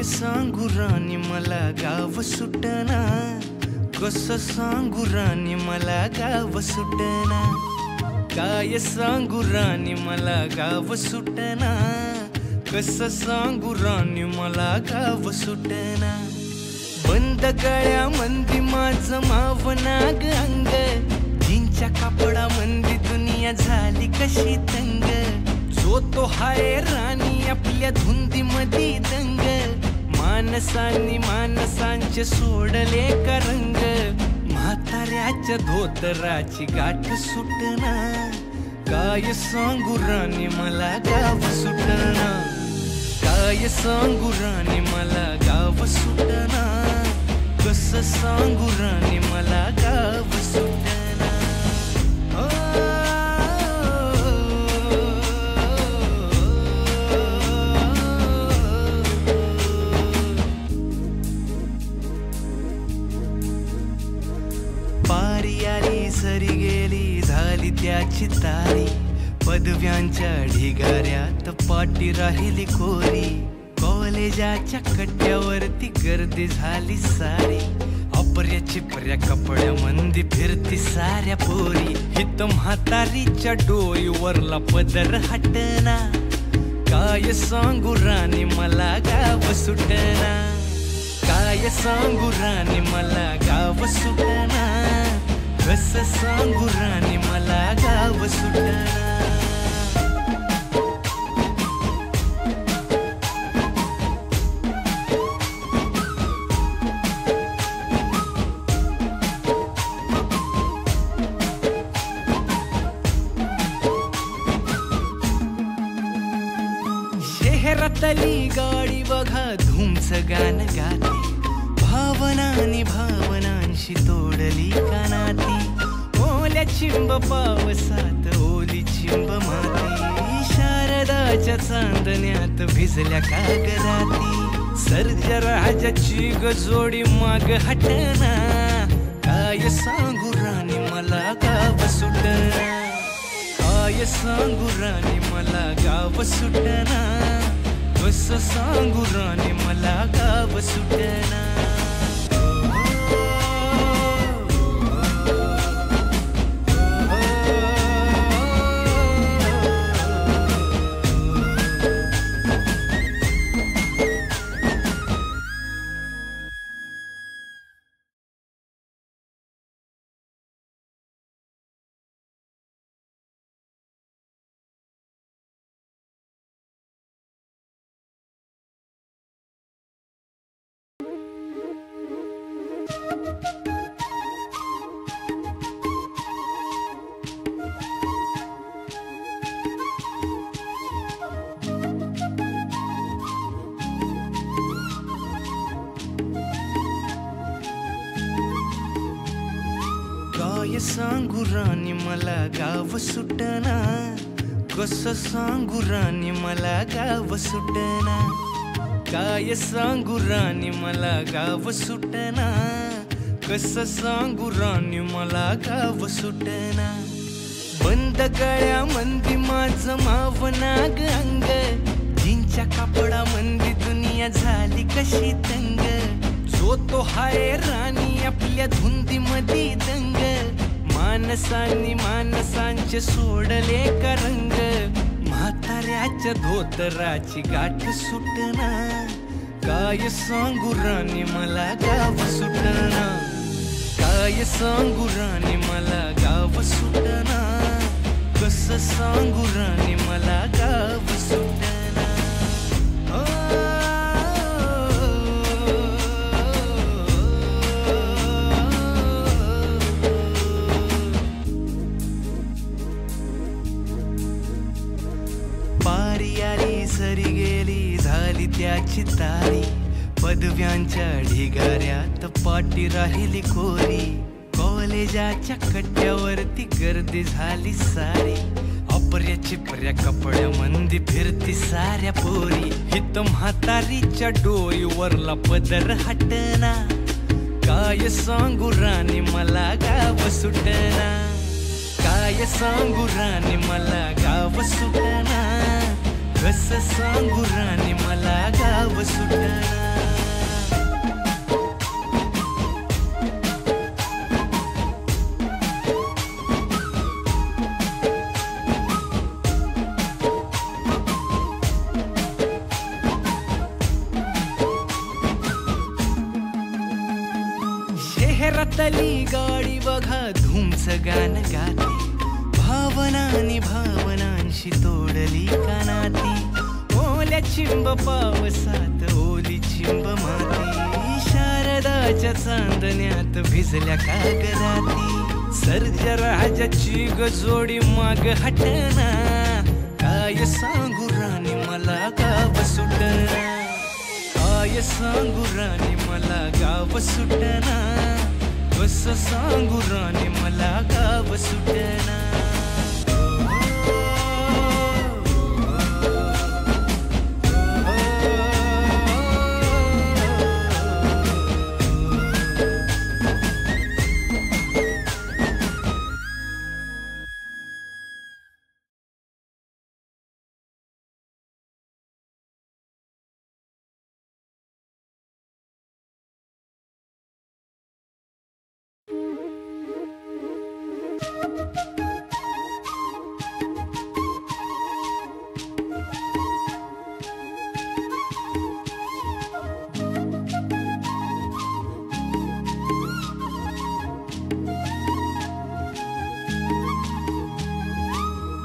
सांगू राणी मला गाव सुटना, कसं सांगू राणी मला गाव सुटना, काय सांगू राणी मला गाव सुटना, कसं सांगू राणी मला गाव सुटना। बंद गळ्यामंदी माझं मावनाग अंग, जीनच्या कापडामंदी दुनिया झाली कशी तंग, जो तो हाय राणी आपल्या धुंदीमधी दंग, मानसांनी मानसांचे सोडले का रंग, म्हाताऱ्याच्या धोतराची गाठ सुटना, काय सांगू राणी मला गाव सुटना, काय सांगू राणी मला गाव सुटना, कसं सांगू राणी मला गाव सुटना। पारी आली सरी गेली झाली त्याची तारी, पदव्यांच्या ढिगाऱ्यात पाटी राहिली कोरी, कॉलेजाच्या कट्ट्यावरती गर्दी झाली सारी, अपऱ्या चिपऱ्या कपड्यामंदी फिरती साऱ्या पोरी, हित म्हातारीच्या डोईवरला पदर हटना, काय सांगू राणी मला गाव सुटना, काय सांगू राणी मला गाव सुटना, कसं सांगू राणी मला गाव सुटना। शहरातली गाडी बघा धूमचं गाणं गाते, भावनांनी भावनांशी तोडली कानाती, ओल्या चिंब पावसात ओली चिंब माती, शारदाच्या चांदण्यात भिजल्या कागदाती, सर्जराजाची गजोडी माग हटना, काय सांगू राणी मला गाव सुटना, काय सांगू राणी मला गाव सुटना, कसं सांगू राणी मला गाव सुटना। काय सांगू राणी मला गाव सुटना, कसं सांगू राणी मला गाव सुटना, काय सांगू राणी मला गाव सुटना, कसं सांगू राणी मला गाव सुटना। बंद गळ्यामंदी माझं मावनाग अंग, जीनच्या कापडामंदी दुनिया झाली कशी तंग, जो तो हाय राणी आपल्या धुंदीमधी दंग, मानसांनी मानसांचे सोडले का रंग, म्हाताऱ्याच्या धोतराची गाठ सुटना, काय सांगू राणी मला गाव सुटना, काय सांगू राणी मला गाव सुटना, कसं सांगू राणी मला गाव सुटना। पारी आली सरी गेली झाली त्याची तारी, पदव्यांच्या ढिगाऱ्यात पाटी राहिली कोरी, कॉलेजाच्या कट्ट्यावरती गर्दी झाली सारी, अपऱ्या चिपऱ्या कपड्यामंदी फिरती साऱ्या पोरी, हित म्हातारीच्या डोईवरला पदर हटना, काय सांगू राणी मला गाव सुटना, काय सांगू राणी मला गाव सुटना, कसं सांगू राणी मला गाव सुटना। शहरातली गाडी बघा धूमचं गाणं गाते, भावनांनी भावनांशी तोडली कानाती, ओल्या चिंब पावसात ओली चिंब माती, शारदाच्या चांदण्यात भिजल्या कागदाती, सर्जराजाची गजोडी माग हटना, काय सांगू राणी मला गाव सुटना, काय सांगू राणी मला गाव सुटना, कसं सांगू राणी मला गाव सुटना.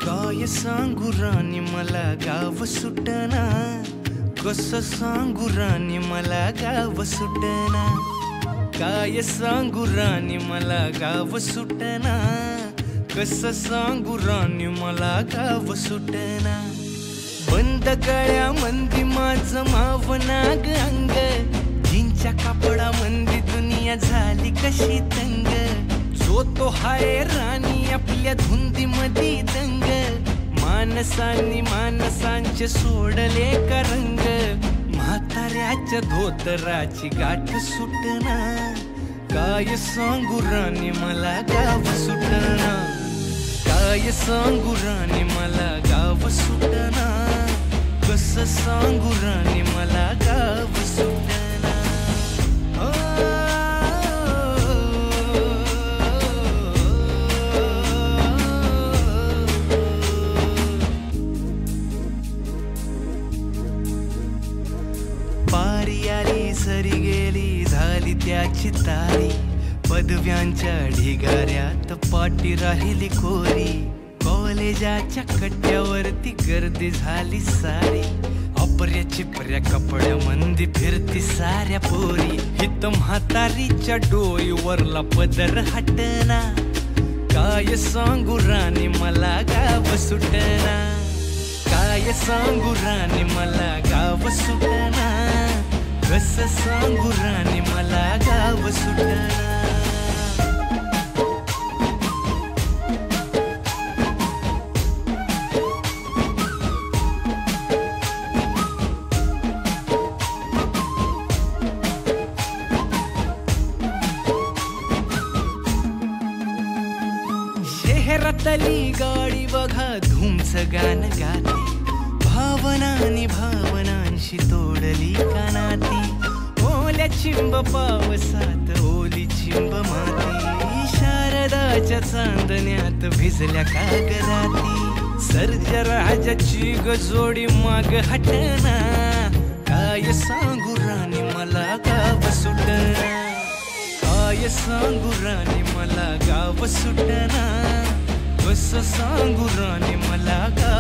काय सांगू राणी मला गाव सुटना, कसं सांगू राणी मला गाव सुटना, काय सांगू राणी मला गाव सुटना, कसं सांगू राणी मला गाव सुटना. बंद गळ्यामंदी माझं मावनाग अंग, जिंच्या कापडामंदी दुनिया झाली कशी तंग, जो तो हाय राणी आपल्या धुंदीमध्ये दंग, मानसांनी मानसांचे सोडले का रंग, म्हाताऱ्याच्या धोतराची गाठ सुटना, काय सांगू राणी मला गाव सुटना, काय सांगू राणी मला गाव सुटना, कसं सांगू राणी मला गाव सुटना. पारी आली सरी गेली झाली त्याची तारी, पदव्यांच्या ढिगाऱ्यात पाटी राहिली कोरी, कॉलेजाच्या कट्ट्यावरती गर्दी झाली सारी, अपऱ्या चिपऱ्या कपड्यामंदी फिरती साऱ्या पोरी, हित म्हातारीच्या डोईवरला पदर हटना, काय सांगू राणी मला गाव सुटना, काय सांगू राणी मला गाव सुटना, कसं सांगू राणी मला गाव सुटना. शहरातली गाडी बघा धूमचं गाणं गाते, भावनांनी भावनांशी तोडली कानाती, ओल्या चिंब पावसात ओली चिंब माती, शारदाच्या चांदण्यात भिजल्या कागदाती, सर्जराजाची गजोडी माग हटना, काय सांगू राणी मला गाव सुटना, काय सांगू राणी मला गाव सुटना, कसं सांगू राणी मला गाव